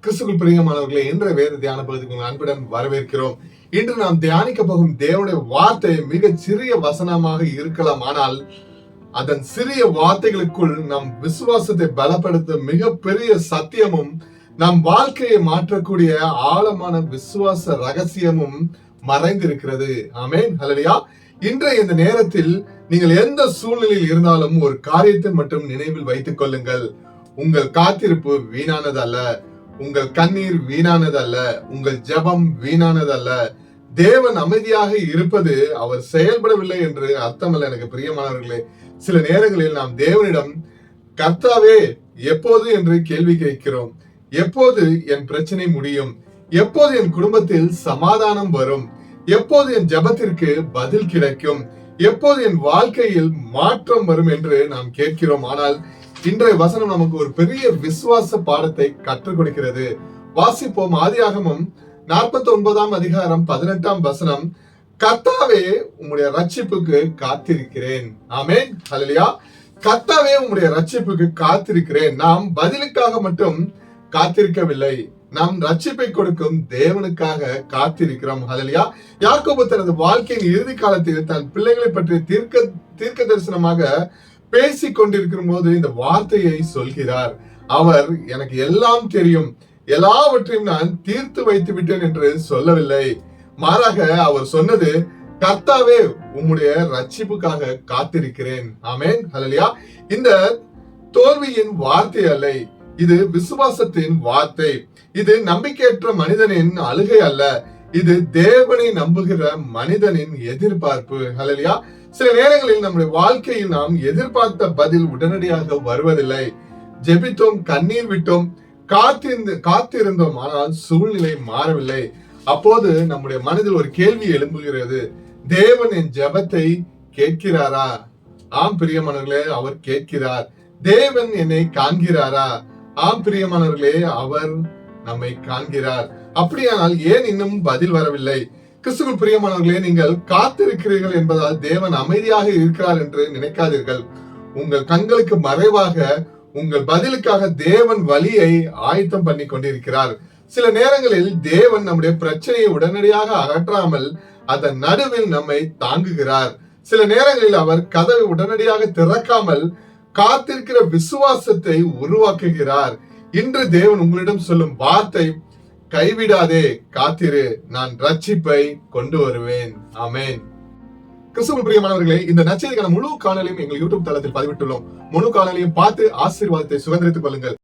கிறிஸ்துவுக்குள் பிரியமானவர்களே, இன்றைய வேத தியான பகுதிக்கு உங்கள் அன்புடன் வரவேற்கிறோம். இன்று நாம் தியானிக்க போகும் தேவனுடைய வார்த்தை மிக சிறிய வசனமாக இருக்கலாம். ஆனால் அதன் சிறிய வார்த்தைகளுக்குள் நம் விசுவாசத்தை பலப்படுத்த மிக பெரிய சத்தியமும் நம் வாழ்க்கையை மாற்றக்கூடிய ஆழமான விசுவாச ரகசியமும் மறைந்திருக்கிறது. ஆமென், ஹல்லேலூயா. இன்றைய இந்த நேரத்தில் நீங்கள் எந்த சூழ்நிலையில் இருந்தாலும் ஒரு காரியத்தை மட்டும் நினைவில் வைத்துக் கொள்ளுங்கள். உங்கள் காத்திருப்பு வீணானது அல்ல, உங்கள் கண்ணீர் வீணானது அல்ல, உங்கள் ஜெபம் வீணானது அல்ல. தேவன் அமைதியாக இருப்பது அவர் செயல்படவில்லை என்று அர்த்தமல்ல. எனக்கு பிரியமானவர்களே, சில நேரங்களில் நாம் தேவனிடம் கர்த்தாவே எப்போது என்று கேள்வி கேட்கிறோம். எப்போது என் பிரச்சனை முடியும்? எப்போது என் குடும்பத்தில் சமாதானம் வரும்? எப்போது என் ஜெபத்திற்கு பதில் கிடைக்கும்? எப்போது என் வாழ்க்கையில் மாற்றம் வரும் என்று நாம் கேட்கிறோம். ஆனால் இன்றைய வசனம் நமக்கு ஒரு பெரிய விசுவாச பாடத்தை கற்றுக் கொடுக்கிறது. வாசிப்போம். ஆதியாகமம் 49ஆம் அதிகாரம் 18ஆம் வசனம். கர்த்தாவே உம்முடைய ரட்சிப்புக்கு காத்திருக்கிறேன். ஆமென், ஹல்லேலூயா. கர்த்தாவே உம்முடைய ரட்சிப்புக்கு காத்திருக்கிறேன். நாம் பதிலுக்காக மட்டும் காத்திருக்கவில்லை, நாம் ரட்சிப்பை கொடுக்கும் தேவனுக்காக காத்திருக்கிறோம். ஹல்லேலூயா. யாக்கோபு தனது வாழ்க்கையின் இறுதி காலத்தில் தன் பிள்ளைகளை பற்றி தீர்க்க தரிசனமாக பேசிக் கொண்டிருக்கிற போது இந்த வார்த்தையை சொல்கிறார். அவர் எனக்கு எல்லாம் தெரியும், எல்லாவற்றையும் நான் தீர்த்து வைத்து விட்டேன் என்று சொல்லவில்லை. மாறாக அவர் சொன்னது, கர்த்தாவே உம்முடைய ரட்சிப்புக்காக காத்திருக்கிறேன். ஆமென், ஹல்லேலூயா. இந்த தோல்வியின் வார்த்தை அல்ல, இது விசுவாசத்தின் வார்த்தை. இது நம்பிக்கையற்ற மனிதனின் அழுகை அல்ல, இது தேவனை நம்புகிற மனிதனின் எதிர்பார்ப்பு. ஹல்லேலூயா. சில நேரங்களில் நம்முடைய வாழ்க்கையில் நாம் எதிர்பார்த்த பதில் உடனடியாக வருவதில்லை. ஜெபித்தோம், கண்ணீர் விட்டோம், காத்திருந்தோம், ஆனால் சூழ்நிலை மாறவில்லை. அப்போது நம்முடைய மனதில் ஒரு கேள்வி எழும்புகிறது, தேவன் என் ஜெபத்தை கேட்கிறாரா? ஆம் பிரியமானவர்களே, அவர் கேட்கிறார். தேவன் என்னை காண்கிறாரா? ஆம் பிரியமானவர்களே, அவர் நம்மை காண்கிறார். அப்படியானால் ஏன் இன்னும் பதில் வரவில்லை? கிறிஸ்துவுக்குள் பிரியமானவர்களே, நீங்கள் காத்திருக்கிறீர்கள் என்பதால் தேவன் அமைதியாக இருக்கிறார் என்று நினைக்காதீர்கள். உங்கள் கண்களுக்கு மறைவாக உங்கள் பதிலுக்காக தேவன் வழியை ஆயத்தம் பண்ணி கொண்டிருக்கிறார். சில நேரங்களில் தேவன் நம்முடைய பிரச்சனையை உடனடியாக அகற்றாமல் அதன் நடுவில் நம்மை தாங்குகிறார். சில நேரங்களில் அவர் கதவை உடனடியாக திறக்காமல் காத்திருக்கிற விசுவாசத்தை உருவாக்குகிறார். இன்று தேவன் உங்களிடம் சொல்லும் வார்த்தை, கைவிடாதே, காத்திரு, நான் ரட்சிப்பை கொண்டு வருவேன். ஆமென். கிறிஸ்துவுக்குள் பிரியமானவர்களே, இந்த நற்செய்திக்கான முழு காணொளியும் எங்கள் யூடியூப் தளத்தில் பதிவிட்டுள்ளோம். முழு காணொளியும் பார்த்து ஆசீர்வாதத்தை சுதந்திரித்துக் கொள்ளுங்கள்.